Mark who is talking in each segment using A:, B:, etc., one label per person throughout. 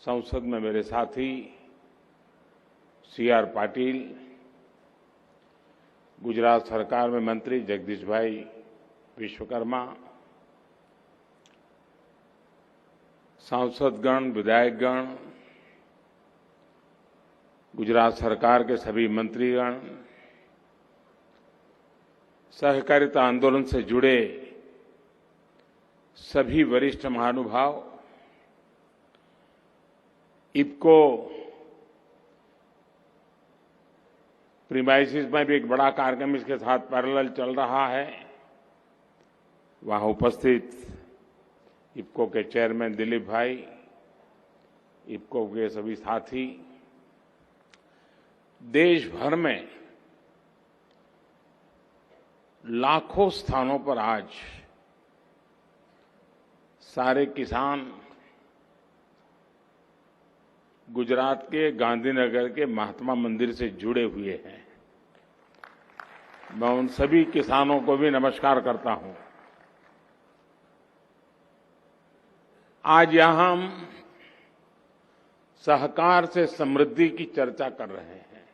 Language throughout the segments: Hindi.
A: संसद में मेरे साथी सीआर पाटिल, गुजरात सरकार में मंत्री जगदीश भाई विश्वकर्मा, सांसदगण, विधायकगण, गुजरात सरकार के सभी मंत्रीगण, सहकारिता आंदोलन से जुड़े सभी वरिष्ठ महानुभाव, इफ्को प्रीमाइसिस में भी एक बड़ा कार्यक्रम इसके साथ पैरेलल चल रहा है। वहां उपस्थित इफ्को के चेयरमैन दिलीप भाई, इफ्को के सभी साथी, देश भर में लाखों स्थानों पर आज सारे किसान गुजरात के गांधीनगर के महात्मा मंदिर से जुड़े हुए हैं। मैं उन सभी किसानों को भी नमस्कार करता हूं। आज यहां हम सहकार से समृद्धि की चर्चा कर रहे हैं।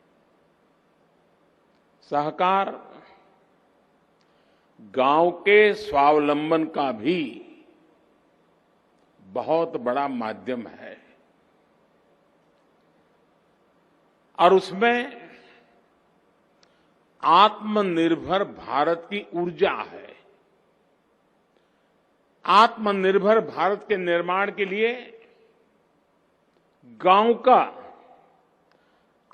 A: सहकार गांव के स्वावलंबन का भी बहुत बड़ा माध्यम है और उसमें आत्मनिर्भर भारत की ऊर्जा है। आत्मनिर्भर भारत के निर्माण के लिए गांव का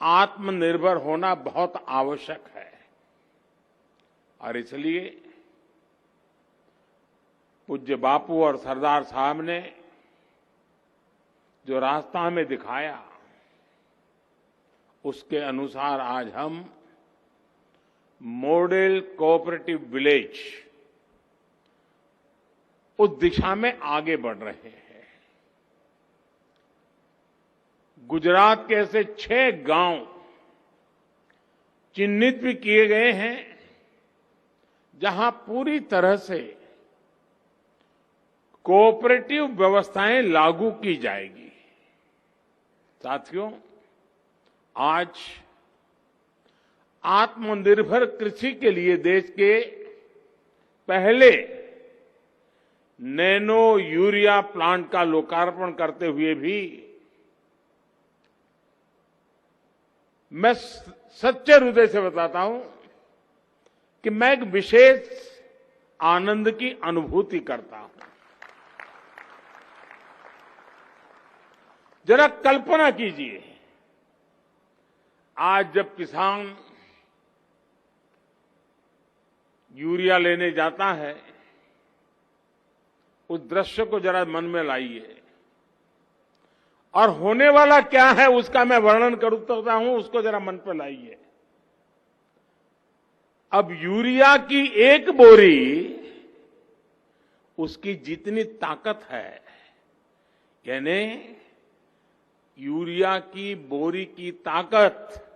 A: आत्मनिर्भर होना बहुत आवश्यक है और इसलिए पूज्य बापू और सरदार साहब ने जो रास्ता हमें दिखाया, उसके अनुसार आज हम मॉडल कोऑपरेटिव विलेज उस दिशा में आगे बढ़ रहे हैं। गुजरात के ऐसे 6 गांव चिन्हित भी किए गए हैं जहां पूरी तरह से कोऑपरेटिव व्यवस्थाएं लागू की जाएगी। साथियों, आज आत्मनिर्भर कृषि के लिए देश के पहले नैनो यूरिया प्लांट का लोकार्पण करते हुए भी मैं सच्चे हृदय से बताता हूं कि मैं एक विशेष आनंद की अनुभूति करता हूं। जरा कल्पना कीजिए, आज जब किसान यूरिया लेने जाता है, उस दृश्य को जरा मन में लाइए और होने वाला क्या है उसका मैं वर्णन करता हूं, उसको जरा मन पर लाइए। अब यूरिया की एक बोरी, उसकी जितनी ताकत है, यानी यूरिया की बोरी की ताकत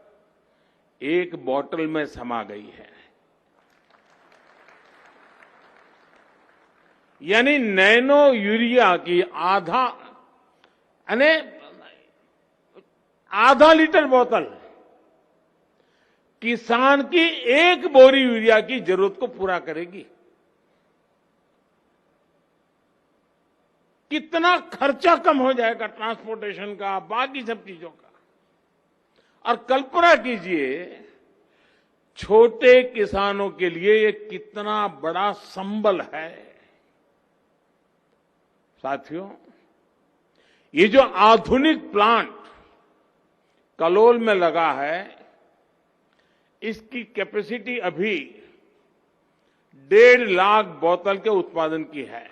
A: एक बोतल में समा गई है। यानी नैनो यूरिया की आधा लीटर बोतल किसान की एक बोरी यूरिया की जरूरत को पूरा करेगी। कितना खर्चा कम हो जाएगा ट्रांसपोर्टेशन का, बाकी सब चीजों का। और कल्पना कीजिए, छोटे किसानों के लिए ये कितना बड़ा संबल है। साथियों, ये जो आधुनिक प्लांट कलोल में लगा है, इसकी कैपेसिटी अभी 1.5 लाख बोतल के उत्पादन की है,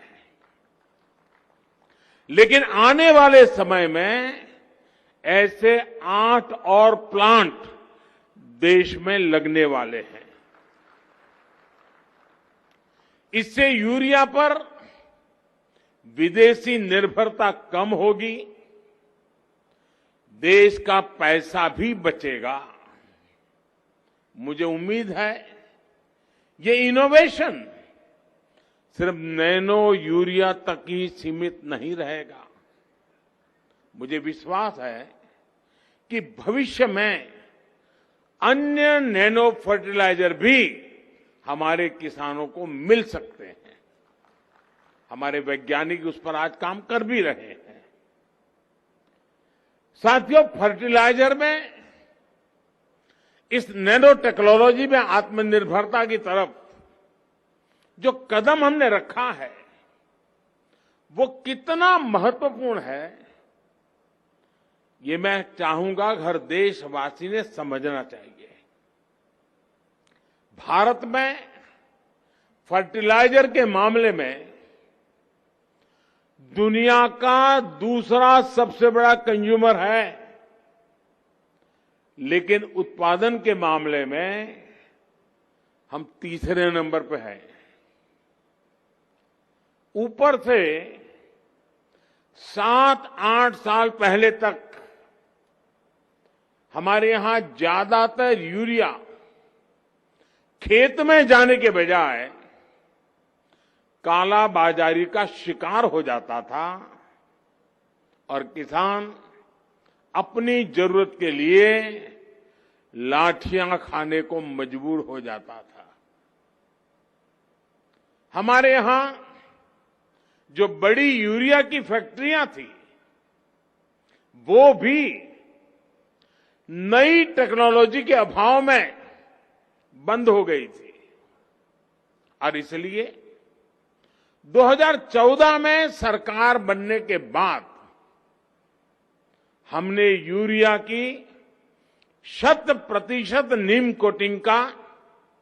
A: लेकिन आने वाले समय में ऐसे 8 और प्लांट देश में लगने वाले हैं। इससे यूरिया पर विदेशी निर्भरता कम होगी, देश का पैसा भी बचेगा। मुझे उम्मीद है ये इनोवेशन सिर्फ नैनो यूरिया तक ही सीमित नहीं रहेगा, मुझे विश्वास है कि भविष्य में अन्य नैनो फर्टिलाइजर भी हमारे किसानों को मिल सकते हैं। हमारे वैज्ञानिक उस पर आज काम कर भी रहे हैं। साथियों, फर्टिलाइजर में इस नैनो टेक्नोलॉजी में आत्मनिर्भरता की तरफ जो कदम हमने रखा है वो कितना महत्वपूर्ण है, ये मैं चाहूंगा हर देशवासी ने समझना चाहिए। भारत में फर्टिलाइजर के मामले में दुनिया का दूसरा सबसे बड़ा कंज्यूमर है, लेकिन उत्पादन के मामले में हम तीसरे नंबर पे हैं। ऊपर से 7-8 साल पहले तक हमारे यहां ज्यादातर यूरिया खेत में जाने के बजाय काला बाजारी का शिकार हो जाता था और किसान अपनी जरूरत के लिए लाठियां खाने को मजबूर हो जाता था। हमारे यहां जो बड़ी यूरिया की फैक्ट्रियां थी वो भी नई टेक्नोलॉजी के अभाव में बंद हो गई थी और इसलिए 2014 में सरकार बनने के बाद हमने यूरिया की 100% नीम कोटिंग का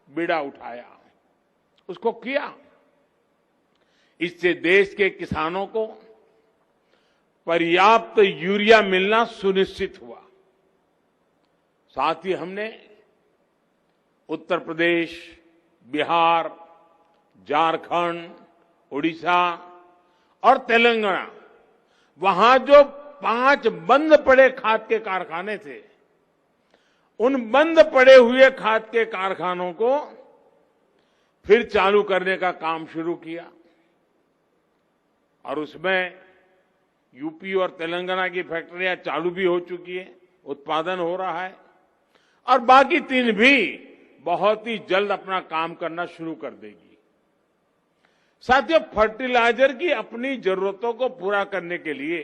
A: बीड़ा उठाया, उसको किया। इससे देश के किसानों को पर्याप्त यूरिया मिलना सुनिश्चित हुआ। साथ ही हमने उत्तर प्रदेश, बिहार, झारखंड, उड़ीसा और तेलंगाना, वहां जो 5 बंद पड़े खाद के कारखाने थे, उन बंद पड़े हुए खाद के कारखानों को फिर चालू करने का काम शुरू किया और उसमें यूपी और तेलंगाना की फैक्ट्रियां चालू भी हो चुकी है, उत्पादन हो रहा है और बाकी 3 भी बहुत ही जल्द अपना काम करना शुरू कर देगी। साथियों, फर्टिलाइजर की अपनी जरूरतों को पूरा करने के लिए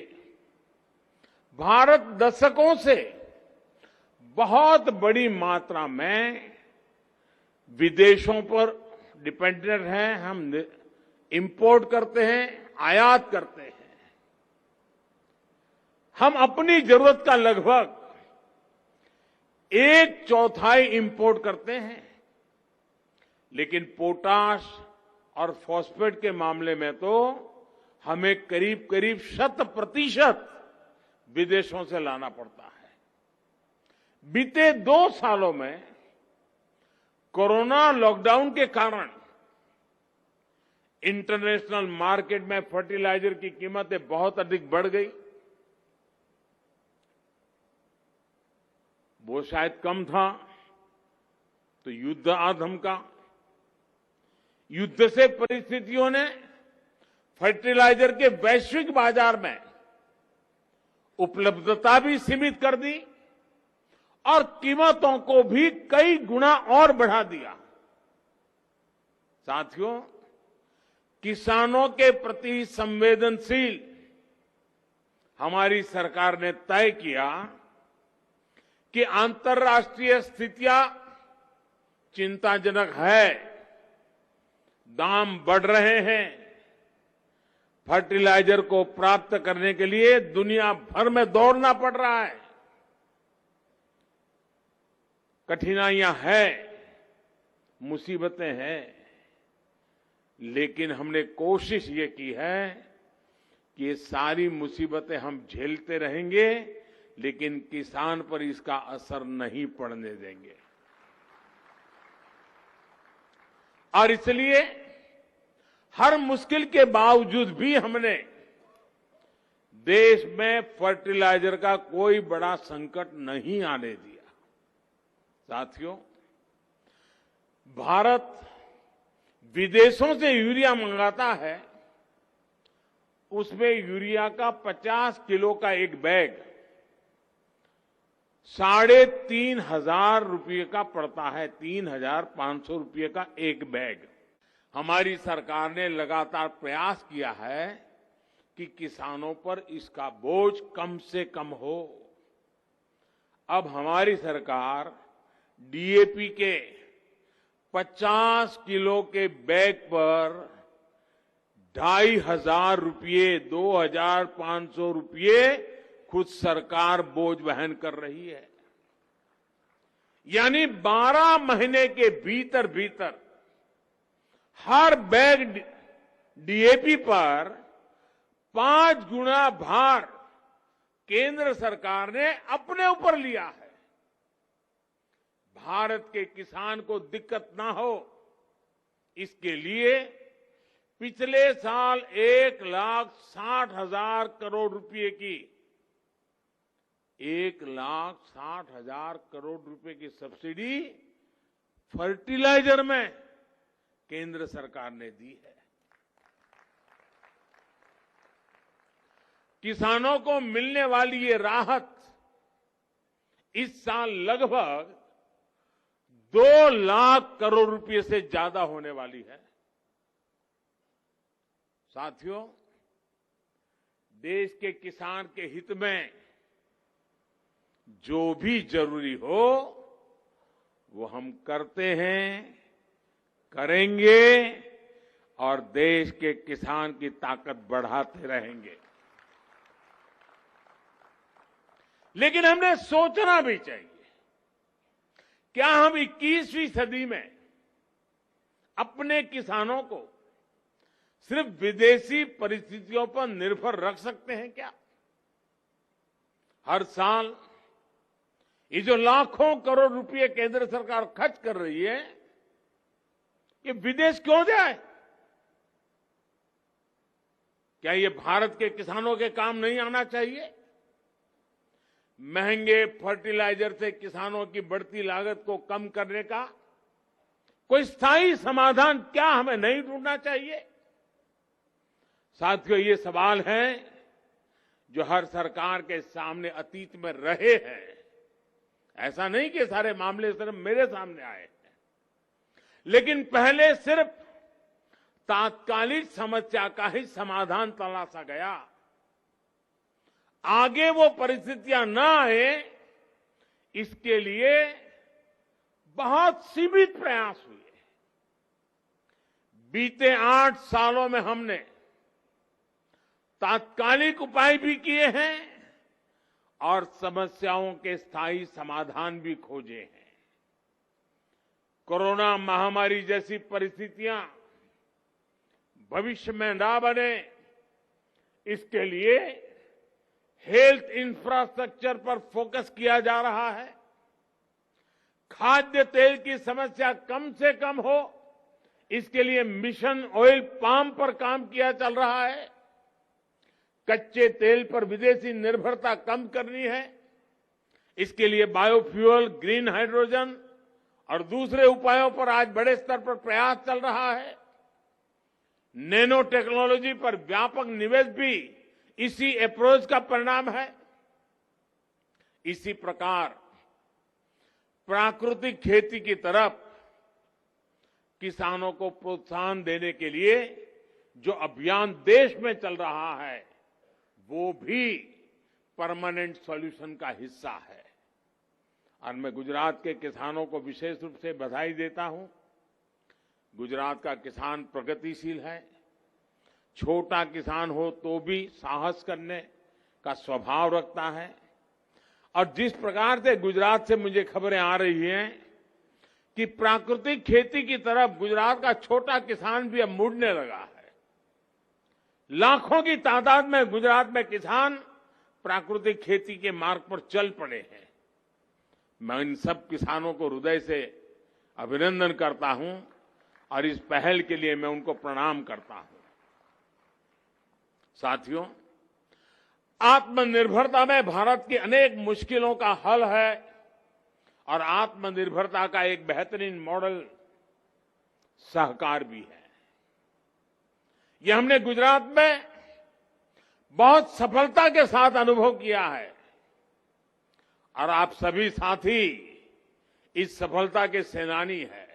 A: भारत दशकों से बहुत बड़ी मात्रा में विदेशों पर डिपेंडेंट है। हम इंपोर्ट करते हैं, आयात करते हैं। हम अपनी जरूरत का लगभग 1/4 इंपोर्ट करते हैं, लेकिन पोटाश और फॉस्फेट के मामले में तो हमें करीब करीब 100% विदेशों से लाना पड़ता है। बीते 2 सालों में कोरोना लॉकडाउन के कारण इंटरनेशनल मार्केट में फर्टिलाइजर की कीमतें बहुत अधिक बढ़ गई। वो शायद कम था तो युद्ध आ धमका। युद्ध से परिस्थितियों ने फर्टिलाइजर के वैश्विक बाजार में उपलब्धता भी सीमित कर दी और कीमतों को भी कई गुना और बढ़ा दिया। साथियों, किसानों के प्रति संवेदनशील हमारी सरकार ने तय किया कि अंतर्राष्ट्रीय स्थितियां चिंताजनक है, दाम बढ़ रहे हैं, फर्टिलाइजर को प्राप्त करने के लिए दुनिया भर में दौड़ना पड़ रहा है, कठिनाइयां हैं, मुसीबतें हैं, लेकिन हमने कोशिश ये की है कि ये सारी मुसीबतें हम झेलते रहेंगे, लेकिन किसान पर इसका असर नहीं पड़ने देंगे। और इसलिए हर मुश्किल के बावजूद भी हमने देश में फर्टिलाइजर का कोई बड़ा संकट नहीं आने दिया। साथियों, भारत विदेशों से यूरिया मंगाता है उसमें यूरिया का 50 किलो का एक बैग 3,500 रुपये का पड़ता है। 3,500 रुपये का एक बैग। हमारी सरकार ने लगातार प्रयास किया है कि किसानों पर इसका बोझ कम से कम हो। अब हमारी सरकार डीएपी के 50 किलो के बैग पर 2,500 रुपये, 2,500 रुपये खुद सरकार बोझ वहन कर रही है। यानी 12 महीने के भीतर भीतर हर बैग डीएपी पर 5 गुना भार केंद्र सरकार ने अपने ऊपर लिया है। भारत के किसान को दिक्कत ना हो, इसके लिए पिछले साल 1,60,000 करोड़ रुपए की 1,60,000 करोड़ रुपए की सब्सिडी फर्टिलाइजर में केंद्र सरकार ने दी है। किसानों को मिलने वाली ये राहत इस साल लगभग 2 लाख करोड़ रुपए से ज्यादा होने वाली है। साथियों, देश के किसान के हित में जो भी जरूरी हो वो हम करते हैं, करेंगे और देश के किसान की ताकत बढ़ाते रहेंगे। लेकिन हमने सोचना भी चाहिए, क्या हम 21वीं सदी में अपने किसानों को सिर्फ विदेशी परिस्थितियों पर निर्भर रख सकते हैं क्या? हर साल ये जो लाखों करोड़ रुपए केंद्र सरकार खर्च कर रही है, ये विदेश क्यों जाए? क्या ये भारत के किसानों के काम नहीं आना चाहिए? महंगे फर्टिलाइजर से किसानों की बढ़ती लागत को कम करने का कोई स्थायी समाधान क्या हमें नहीं ढूंढना चाहिए? साथियों, ये सवाल हैं जो हर सरकार के सामने अतीत में रहे हैं। ऐसा नहीं कि सारे मामले सिर्फ मेरे सामने आए हैं, लेकिन पहले सिर्फ तात्कालिक समस्या का ही समाधान तलाशा गया। आगे वो परिस्थितियां न आए, इसके लिए बहुत सीमित प्रयास हुए। बीते 8 सालों में हमने तात्कालिक उपाय भी किए हैं और समस्याओं के स्थायी समाधान भी खोजे हैं। कोरोना महामारी जैसी परिस्थितियां भविष्य में ना बने, इसके लिए हेल्थ इंफ्रास्ट्रक्चर पर फोकस किया जा रहा है। खाद्य तेल की समस्या कम से कम हो, इसके लिए मिशन ऑयल पाम पर काम किया चल रहा है। कच्चे तेल पर विदेशी निर्भरता कम करनी है, इसके लिए बायोफ्यूल, ग्रीन हाइड्रोजन और दूसरे उपायों पर आज बड़े स्तर पर प्रयास चल रहा है। नैनो टेक्नोलॉजी पर व्यापक निवेश भी इसी अप्रोच का परिणाम है। इसी प्रकार प्राकृतिक खेती की तरफ किसानों को प्रोत्साहन देने के लिए जो अभियान देश में चल रहा है, वो भी परमानेंट सॉल्यूशन का हिस्सा है। और मैं गुजरात के किसानों को विशेष रूप से बधाई देता हूं। गुजरात का किसान प्रगतिशील है। छोटा किसान हो तो भी साहस करने का स्वभाव रखता है। और जिस प्रकार से गुजरात से मुझे खबरें आ रही हैं कि प्राकृतिक खेती की तरफ गुजरात का छोटा किसान भी अब मुड़ने लगा है। लाखों की तादाद में गुजरात में किसान प्राकृतिक खेती के मार्ग पर चल पड़े हैं। मैं इन सब किसानों को हृदय से अभिनंदन करता हूं और इस पहल के लिए मैं उनको प्रणाम करता हूं। साथियों, आत्मनिर्भरता में भारत की अनेक मुश्किलों का हल है और आत्मनिर्भरता का एक बेहतरीन मॉडल सहकार भी है। ये हमने गुजरात में बहुत सफलता के साथ अनुभव किया है और आप सभी साथी इस सफलता के सेनानी हैं।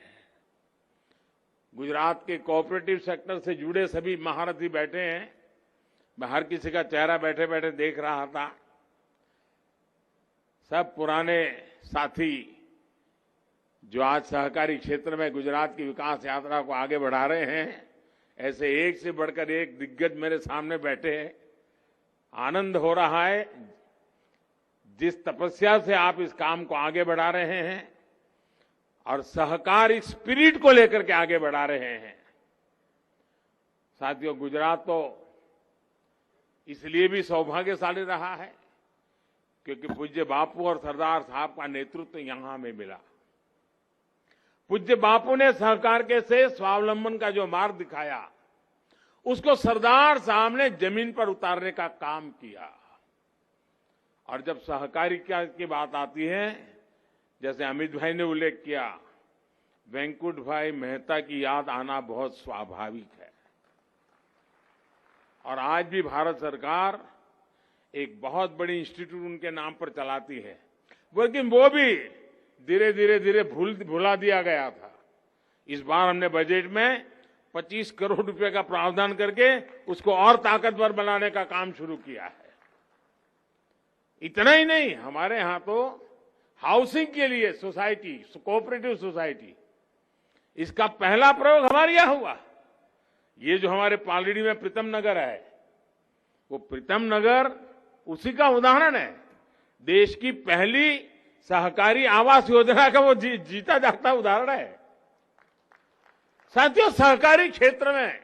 A: गुजरात के कोऑपरेटिव सेक्टर से जुड़े सभी महारथी बैठे हैं। मैं हर किसी का चेहरा बैठे बैठे देख रहा था। सब पुराने साथी जो आज सहकारी क्षेत्र में गुजरात की विकास यात्रा को आगे बढ़ा रहे हैं, ऐसे एक से बढ़कर एक दिग्गज मेरे सामने बैठे हैं। आनंद हो रहा है जिस तपस्या से आप इस काम को आगे बढ़ा रहे हैं और सहकारी स्पिरिट को लेकर के आगे बढ़ा रहे हैं। साथियों, गुजरात तो इसलिए भी सौभाग्यशाली रहा है क्योंकि पूज्य बापू और सरदार साहब का नेतृत्व यहां हमें मिला। पूज्य बापू ने सहकार के से स्वावलंबन का जो मार्ग दिखाया, उसको सरदार साहब ने जमीन पर उतारने का काम किया। और जब सहकारिता की बात आती है, जैसे अमित भाई ने उल्लेख किया, वेंकुट भाई मेहता की याद आना बहुत स्वाभाविक है। और आज भी भारत सरकार एक बहुत बड़ी इंस्टीट्यूट उनके नाम पर चलाती है, लेकिन वो भी धीरे धीरे भुला दिया गया था। इस बार हमने बजट में 25 करोड़ रुपए का प्रावधान करके उसको और ताकतवर बनाने का काम शुरू किया है। इतना ही नहीं, हमारे यहां तो हाउसिंग के लिए सोसाइटी, कोऑपरेटिव सोसाइटी, इसका पहला प्रयोग हमारे यहां हुआ। ये जो हमारे पालड़ी में प्रीतम नगर है, वो प्रीतम नगर उसी का उदाहरण है। देश की पहली सहकारी आवास योजना का वो जीता जागता उदाहरण है। साथियों, सहकारी क्षेत्र में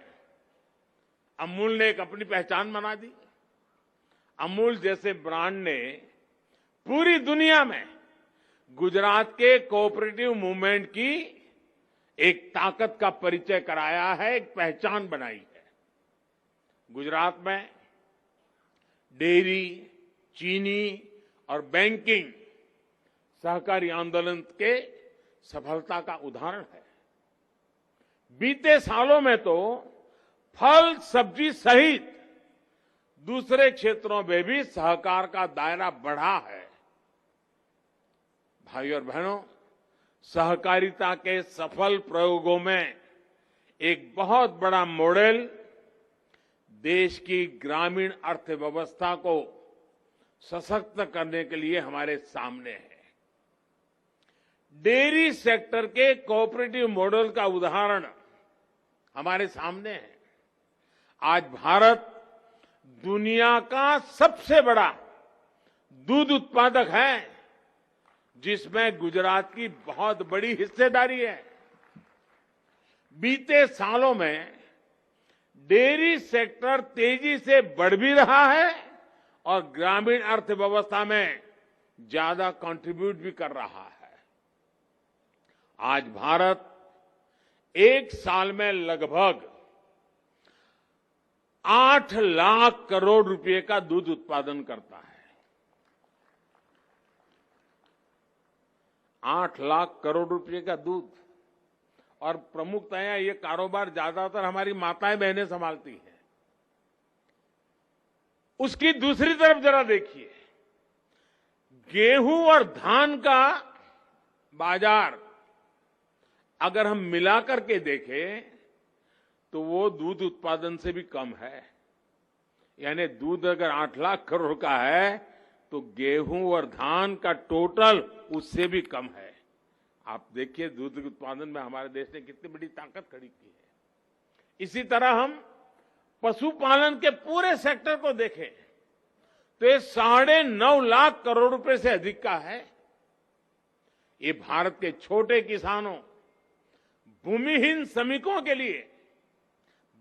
A: अमूल ने एक अपनी पहचान बना दी। अमूल जैसे ब्रांड ने पूरी दुनिया में गुजरात के कोऑपरेटिव मूवमेंट की एक ताकत का परिचय कराया है, एक पहचान बनाई है। गुजरात में डेयरी, चीनी और बैंकिंग सहकारी आंदोलन के सफलता का उदाहरण है। बीते सालों में तो फल, सब्जी सहित दूसरे क्षेत्रों में भी सहकार का दायरा बढ़ा है। भाइयों और बहनों, सहकारिता के सफल प्रयोगों में एक बहुत बड़ा मॉडल देश की ग्रामीण अर्थव्यवस्था को सशक्त करने के लिए हमारे सामने है। डेयरी सेक्टर के कोऑपरेटिव मॉडल का उदाहरण हमारे सामने है। आज भारत दुनिया का सबसे बड़ा दूध उत्पादक है, जिसमें गुजरात की बहुत बड़ी हिस्सेदारी है। बीते सालों में डेयरी सेक्टर तेजी से बढ़ भी रहा है और ग्रामीण अर्थव्यवस्था में ज्यादा कंट्रीब्यूट भी कर रहा है। आज भारत एक साल में लगभग 8 लाख करोड़ रुपए का दूध उत्पादन करता है। 8 लाख करोड़ रुपए का दूध, और प्रमुखतया ये कारोबार ज्यादातर हमारी माताएं बहनें संभालती हैं। उसकी दूसरी तरफ जरा देखिए, गेहूं और धान का बाजार अगर हम मिलाकर के देखें तो वो दूध उत्पादन से भी कम है। यानी दूध अगर 8 लाख करोड़ का है तो गेहूं और धान का टोटल उससे भी कम है। आप देखिए दूध उत्पादन में हमारे देश ने कितनी बड़ी ताकत खड़ी की है। इसी तरह हम पशुपालन के पूरे सेक्टर को देखें तो ये 9.5 लाख करोड़ रुपए से अधिक का है। ये भारत के छोटे किसानों, भूमिहीन श्रमिकों के लिए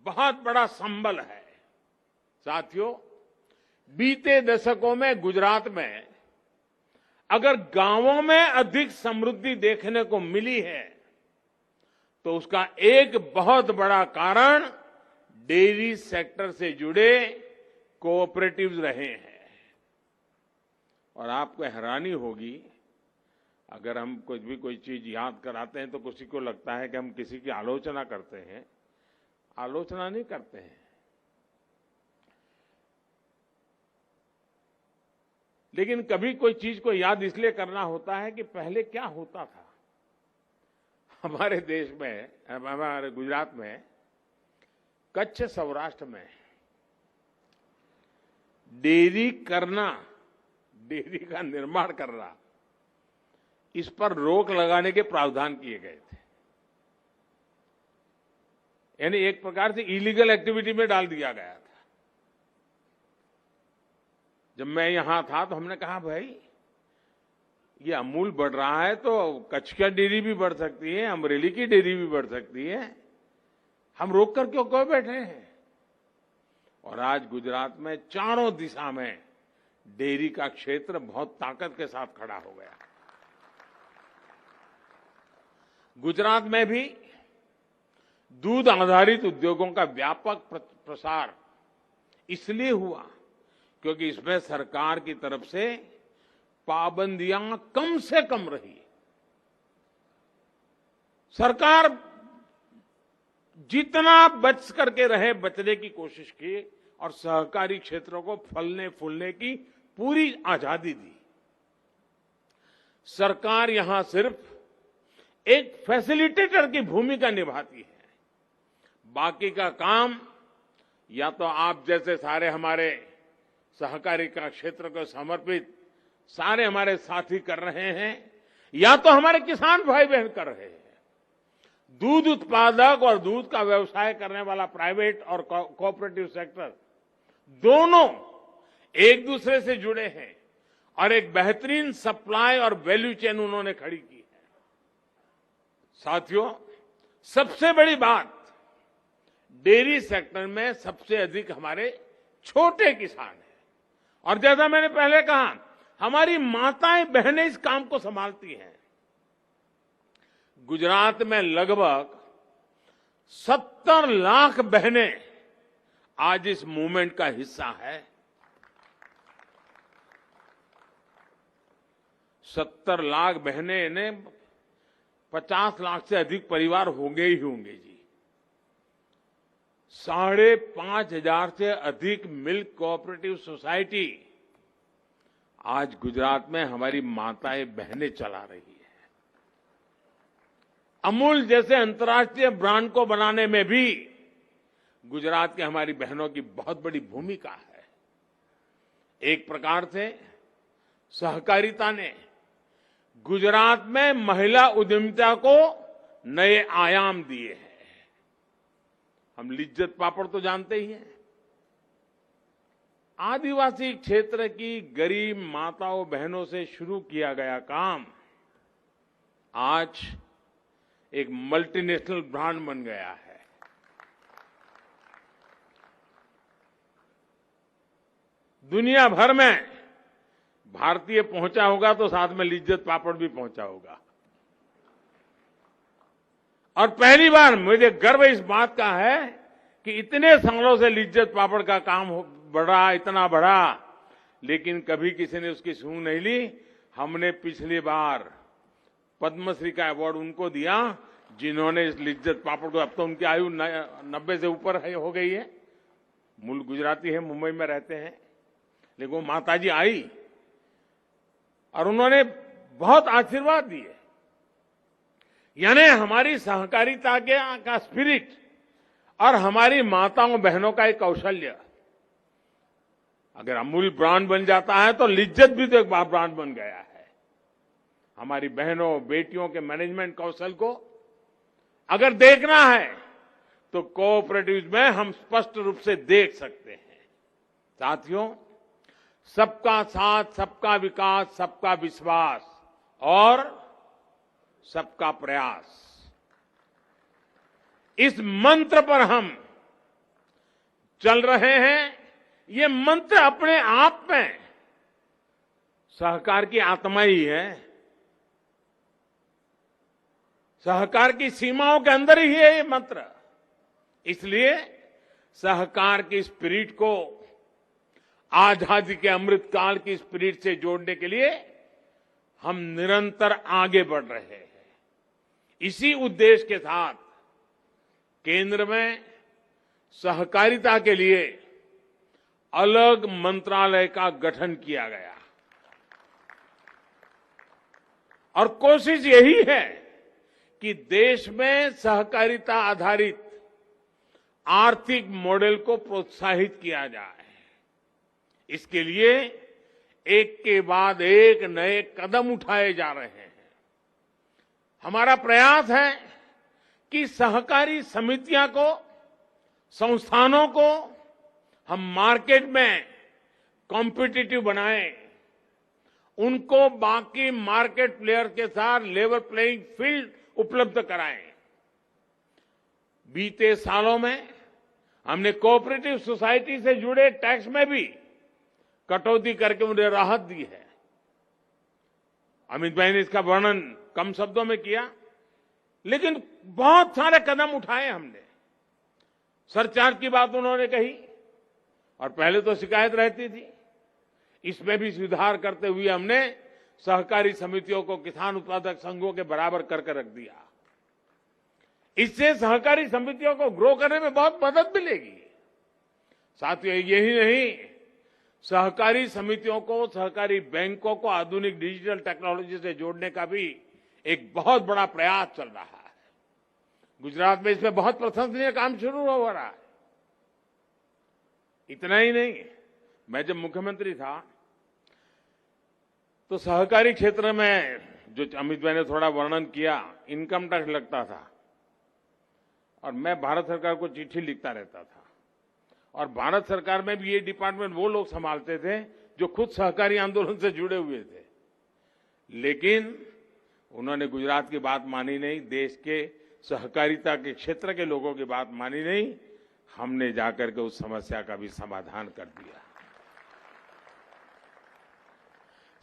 A: बहुत बड़ा संबल है। साथियों, बीते दशकों में गुजरात में अगर गांवों में अधिक समृद्धि देखने को मिली है तो उसका एक बहुत बड़ा कारण डेयरी सेक्टर से जुड़े कोऑपरेटिव्स रहे हैं। और आपको हैरानी होगी, अगर हम कुछ भी कोई चीज याद कराते हैं तो किसी को लगता है कि हम किसी की आलोचना करते हैं। आलोचना नहीं करते हैं। लेकिन कभी कोई चीज को याद इसलिए करना होता है कि पहले क्या होता था। हमारे देश में, हमारे गुजरात में, कच्छ सौराष्ट्र में डेयरी करना, डेयरी का निर्माण करना, इस पर रोक लगाने के प्रावधान किए गए थे। यानी एक प्रकार से इलीगल एक्टिविटी में डाल दिया गया था। जब मैं यहां था तो हमने कहा भाई ये अमूल बढ़ रहा है तो कच्छ की डेयरी भी बढ़ सकती है, अमरेली की डेयरी भी बढ़ सकती है, हम रोक कर क्यों बैठे हैं। और आज गुजरात में चारों दिशा में डेयरी का क्षेत्र बहुत ताकत के साथ खड़ा हो गया। गुजरात में भी दूध आधारित उद्योगों का व्यापक प्रसार इसलिए हुआ क्योंकि इसमें सरकार की तरफ से पाबंदियां कम से कम रही। सरकार जितना बच करके रहे बचने की कोशिश की और सहकारी क्षेत्रों को फलने फूलने की पूरी आजादी दी। सरकार यहां सिर्फ एक फैसिलिटेटर की भूमिका निभाती है, बाकी का काम या तो आप जैसे सारे हमारे सहकारी का क्षेत्र को समर्पित सारे हमारे साथी कर रहे हैं, या तो हमारे किसान भाई बहन कर रहे हैं। दूध उत्पादक और दूध का व्यवसाय करने वाला प्राइवेट और कोऑपरेटिव सेक्टर दोनों एक दूसरे से जुड़े हैं और एक बेहतरीन सप्लाई और वैल्यू चेन उन्होंने खड़ी की है। साथियों, सबसे बड़ी बात, डेयरी सेक्टर में सबसे अधिक हमारे छोटे किसान हैं और जैसा मैंने पहले कहा, हमारी माताएं बहनें इस काम को संभालती हैं। गुजरात में लगभग 70 लाख बहनें आज इस मूवमेंट का हिस्सा है। 70 लाख बहनें ने 50 लाख से अधिक परिवार होंगे ही होंगे जी। 5,500 से अधिक मिल्क कोऑपरेटिव सोसाइटी आज गुजरात में हमारी माताएं बहनें चला रही है। अमूल जैसे अंतर्राष्ट्रीय ब्रांड को बनाने में भी गुजरात की हमारी बहनों की बहुत बड़ी भूमिका है। एक प्रकार से सहकारिता ने गुजरात में महिला उद्यमिता को नए आयाम दिए हैं। हम लिज्जत पापड़ तो जानते ही हैं। आदिवासी क्षेत्र की गरीब माताओं बहनों से शुरू किया गया काम आज एक मल्टीनेशनल ब्रांड बन गया है। दुनिया भर में भारतीय पहुंचा होगा तो साथ में लिज्जत पापड़ भी पहुंचा होगा। और पहली बार मुझे गर्व इस बात का है कि इतने सालों से लिज्जत पापड़ का काम बढ़ा, इतना बढ़ा, लेकिन कभी किसी ने उसकी सूंघ नहीं ली। हमने पिछली बार पद्मश्री का अवार्ड उनको दिया जिन्होंने इस लिज्जत पापड़ को, अब तो उनकी आयु 90 से ऊपर हो गई है, मूल गुजराती है, मुंबई में रहते हैं, लेकिन वो माताजी आई और उन्होंने बहुत आशीर्वाद दिए। यानी हमारी सहकारिता का स्पिरिट और हमारी माताओं बहनों का एक कौशल्य, अगर अमूल ब्रांड बन जाता है तो लिज्जत भी तो एक ब्रांड बन गया है। हमारी बहनों बेटियों के मैनेजमेंट कौशल को अगर देखना है तो कोऑपरेटिव में हम स्पष्ट रूप से देख सकते हैं। साथियों, सबका साथ, सबका विकास, सबका विश्वास और सबका प्रयास, इस मंत्र पर हम चल रहे हैं। ये मंत्र अपने आप में सहकार की आत्मा ही है, सहकार की सीमाओं के अंदर ही है ये मंत्र। इसलिए सहकार की स्पिरिट को आजादी के अमृत काल की स्पिरिट से जोड़ने के लिए हम निरंतर आगे बढ़ रहे हैं। इसी उद्देश्य के साथ केंद्र में सहकारिता के लिए अलग मंत्रालय का गठन किया गया। और कोशिश यही है कि देश में सहकारिता आधारित आर्थिक मॉडल को प्रोत्साहित किया जाए। इसके लिए एक के बाद एक नए कदम उठाए जा रहे हैं। हमारा प्रयास है कि सहकारी समितियां को, संस्थानों को हम मार्केट में कॉम्पिटिटिव बनाएं, उनको बाकी मार्केट प्लेयर के साथ लेवल प्लेइंग फील्ड उपलब्ध कराएं। बीते सालों में हमने कोऑपरेटिव सोसाइटी से जुड़े टैक्स में भी कटौती करके उन्हें राहत दी है। अमित भाई ने इसका वर्णन कम शब्दों में किया, लेकिन बहुत सारे कदम उठाए हमने। सरचार्ज की बात उन्होंने कही, और पहले तो शिकायत रहती थी, इसमें भी सुधार करते हुए हमने सहकारी समितियों को किसान उत्पादक संघों के बराबर करके रख दिया। इससे सहकारी समितियों को ग्रो करने में बहुत मदद मिलेगी। साथियों, यही नहीं, सहकारी समितियों को, सहकारी बैंकों को आधुनिक डिजिटल टेक्नोलॉजी से जोड़ने का भी एक बहुत बड़ा प्रयास चल रहा है। गुजरात में इसमें बहुत प्रशंसनीय काम शुरू हो रहा है। इतना ही नहीं, मैं जब मुख्यमंत्री था तो सहकारी क्षेत्र में, जो अमित भाई ने थोड़ा वर्णन किया, इनकम टैक्स लगता था और मैं भारत सरकार को चिट्ठी लिखता रहता था। और भारत सरकार में भी ये डिपार्टमेंट वो लोग संभालते थे जो खुद सहकारी आंदोलन से जुड़े हुए थे, लेकिन उन्होंने गुजरात की बात मानी नहीं, देश के सहकारिता के क्षेत्र के लोगों की बात मानी नहीं। हमने जाकर के उस समस्या का भी समाधान कर दिया।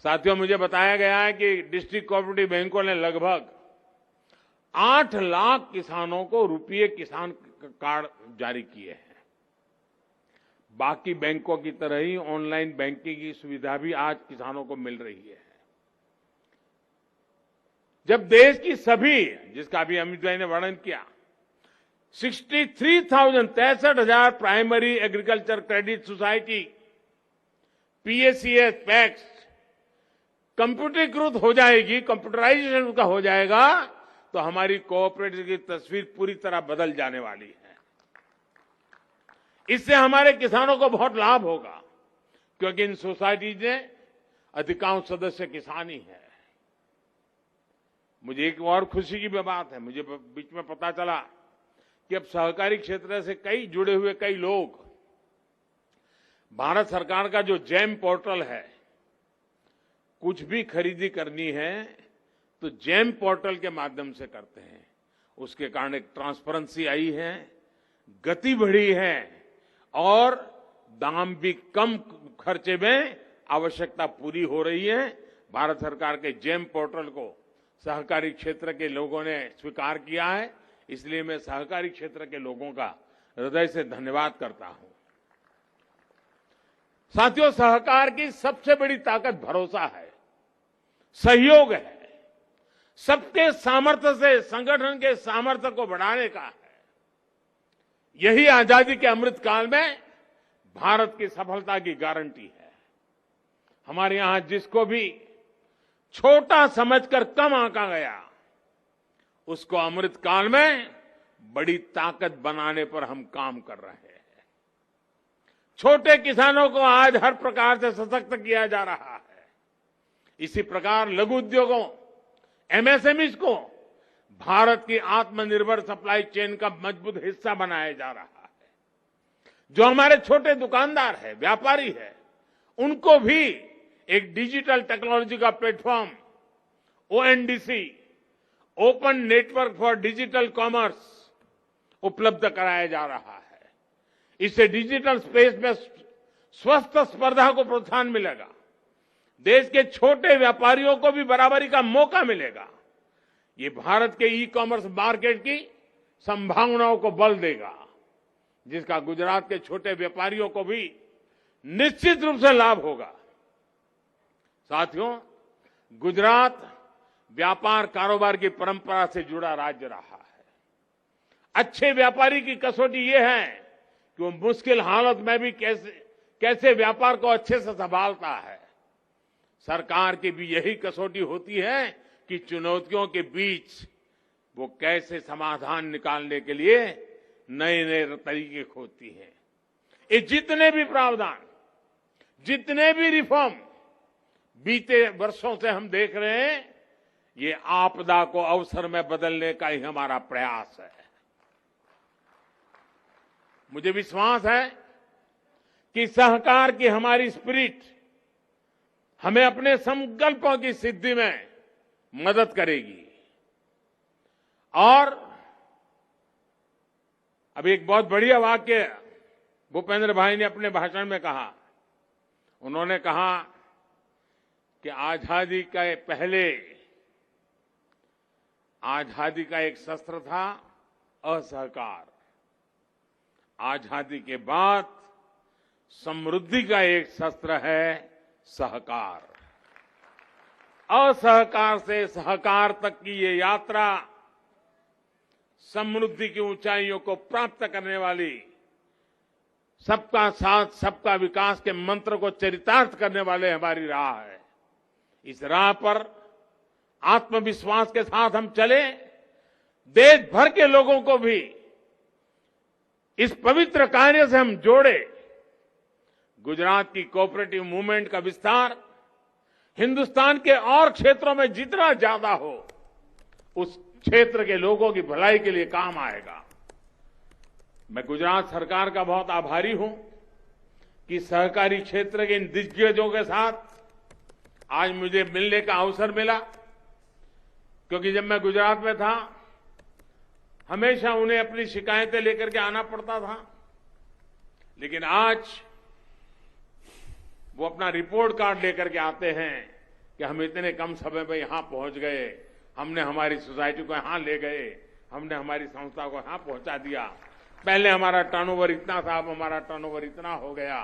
A: साथियों, मुझे बताया गया है कि डिस्ट्रिक्ट कोऑपरेटिव बैंकों ने लगभग 8 लाख किसानों को रुपये किसान कार्ड जारी किए हैं। बाकी बैंकों की तरह ही ऑनलाइन बैंकिंग की सुविधा भी आज किसानों को मिल रही है। जब देश की सभी, जिसका अभी अमित भाई ने वर्णन किया, 63,000 primary agriculture credit society, PACS, PACS कंप्यूटरीकृत हो जाएगी, कंप्यूटराइजेशन उसका हो जाएगा, तो हमारी कोऑपरेटिव की तस्वीर पूरी तरह बदल जाने वाली है। इससे हमारे किसानों को बहुत लाभ होगा, क्योंकि इन सोसाइटीज में अधिकांश सदस्य किसान ही है। मुझे एक और खुशी की बात है, मुझे बीच में पता चला कि अब सहकारी क्षेत्र से जुड़े हुए कई लोग भारत सरकार का जो जैम पोर्टल है, कुछ भी खरीदी करनी है तो जैम पोर्टल के माध्यम से करते हैं। उसके कारण एक ट्रांसपेरेंसी आई है, गति बढ़ी है और दाम भी कम खर्चे में आवश्यकता पूरी हो रही है। भारत सरकार के जैम पोर्टल को सहकारी क्षेत्र के लोगों ने स्वीकार किया है, इसलिए मैं सहकारी क्षेत्र के लोगों का हृदय से धन्यवाद करता हूं। साथियों, सहकार की सबसे बड़ी ताकत भरोसा है, सहयोग है, सबके सामर्थ्य से संगठन के सामर्थ्य को बढ़ाने का है। यही आजादी के अमृत काल में भारत की सफलता की गारंटी है। हमारे यहां जिसको भी छोटा समझकर कम आंका गया, उसको अमृत काल में बड़ी ताकत बनाने पर हम काम कर रहे हैं। छोटे किसानों को आज हर प्रकार से सशक्त किया जा रहा है। इसी प्रकार लघु उद्योगों, एमएसएमईज को भारत की आत्मनिर्भर सप्लाई चेन का मजबूत हिस्सा बनाया जा रहा है। जो हमारे छोटे दुकानदार है, व्यापारी है, उनको भी एक डिजिटल टेक्नोलॉजी का platform ONDC, open network for digital commerce उपलब्ध कराया जा रहा है। इससे डिजिटल स्पेस में स्वस्थ स्पर्धा को प्रोत्साहन मिलेगा, देश के छोटे व्यापारियों को भी बराबरी का मौका मिलेगा। ये भारत के ई कॉमर्स मार्केट की संभावनाओं को बल देगा, जिसका गुजरात के छोटे व्यापारियों को भी निश्चित रूप से लाभ होगा। साथियों, गुजरात व्यापार कारोबार की परंपरा से जुड़ा राज्य रहा है। अच्छे व्यापारी की कसौटी यह है कि वो मुश्किल हालत में भी कैसे व्यापार को अच्छे से संभालता है। सरकार की भी यही कसौटी होती है कि चुनौतियों के बीच वो कैसे समाधान निकालने के लिए नए नए तरीके खोजती है। ये जितने भी प्रावधान, जितने भी रिफॉर्म बीते वर्षों से हम देख रहे हैं, ये आपदा को अवसर में बदलने का ही हमारा प्रयास है। मुझे विश्वास है कि सहकार की हमारी स्पिरिट हमें अपने संकल्पों की सिद्धि में मदद करेगी। और अब एक बहुत बढ़िया वाक्य भूपेंद्र भाई ने अपने भाषण में कहा। उन्होंने कहा कि आजादी के पहले आजादी का एक शस्त्र था असहकार, आजादी के बाद समृद्धि का एक शस्त्र है सहकार। असहकार से सहकार तक की ये यात्रा समृद्धि की ऊंचाइयों को प्राप्त करने वाली, सबका साथ सबका विकास के मंत्र को चरितार्थ करने वाले हमारी राह है। इस राह पर आत्मविश्वास के साथ हम चले, देश भर के लोगों को भी इस पवित्र कार्य से हम जोड़े। गुजरात की कोऑपरेटिव मूवमेंट का विस्तार हिंदुस्तान के और क्षेत्रों में जितना ज्यादा हो, उस क्षेत्र के लोगों की भलाई के लिए काम आएगा। मैं गुजरात सरकार का बहुत आभारी हूं कि सहकारी क्षेत्र के इन दिग्गजों के साथ आज मुझे मिलने का अवसर मिला, क्योंकि जब मैं गुजरात में था हमेशा उन्हें अपनी शिकायतें लेकर के आना पड़ता था, लेकिन आज वो अपना रिपोर्ट कार्ड लेकर के आते हैं कि हम इतने कम समय में यहां पहुंच गए, हमने हमारी सोसाइटी को यहां ले गए, हमने हमारी संस्था को यहां पहुंचा दिया, पहले हमारा टर्नओवर इतना था, अब हमारा टर्नओवर इतना हो गया।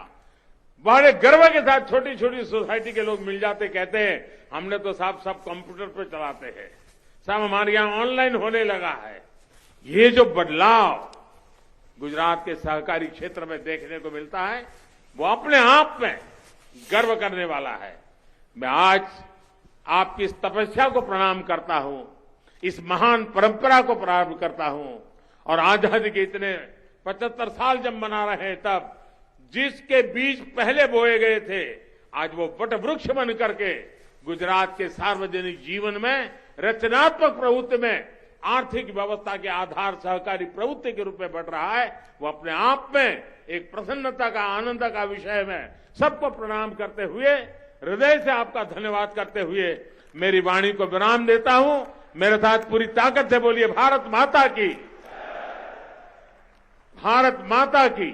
A: बड़े गर्व के साथ छोटी छोटी सोसाइटी के लोग मिल जाते, कहते हैं हमने तो साहब सब कंप्यूटर पे चलाते हैं, सब हमारे यहां ऑनलाइन होने लगा है। ये जो बदलाव गुजरात के सहकारी क्षेत्र में देखने को मिलता है, वो अपने आप में गर्व करने वाला है। मैं आज आपकी इस तपस्या को प्रणाम करता हूं, इस महान परंपरा को प्रणाम करता हूं, और आजादी के इतने 75 साल जब मना रहे हैं, तब जिसके बीज पहले बोए गए थे, आज वो वट वृक्ष बन करके गुजरात के सार्वजनिक जीवन में, रचनात्मक प्रवृत्ति में, आर्थिक व्यवस्था के आधार सहकारी प्रवृत्ति के रूप में बढ़ रहा है। वो अपने आप में एक प्रसन्नता का, आनंद का विषय में सबको प्रणाम करते हुए, हृदय से आपका धन्यवाद करते हुए मेरी वाणी को विराम देता हूं। मेरे साथ पूरी ताकत से बोलिए भारत माता की, भारत माता की।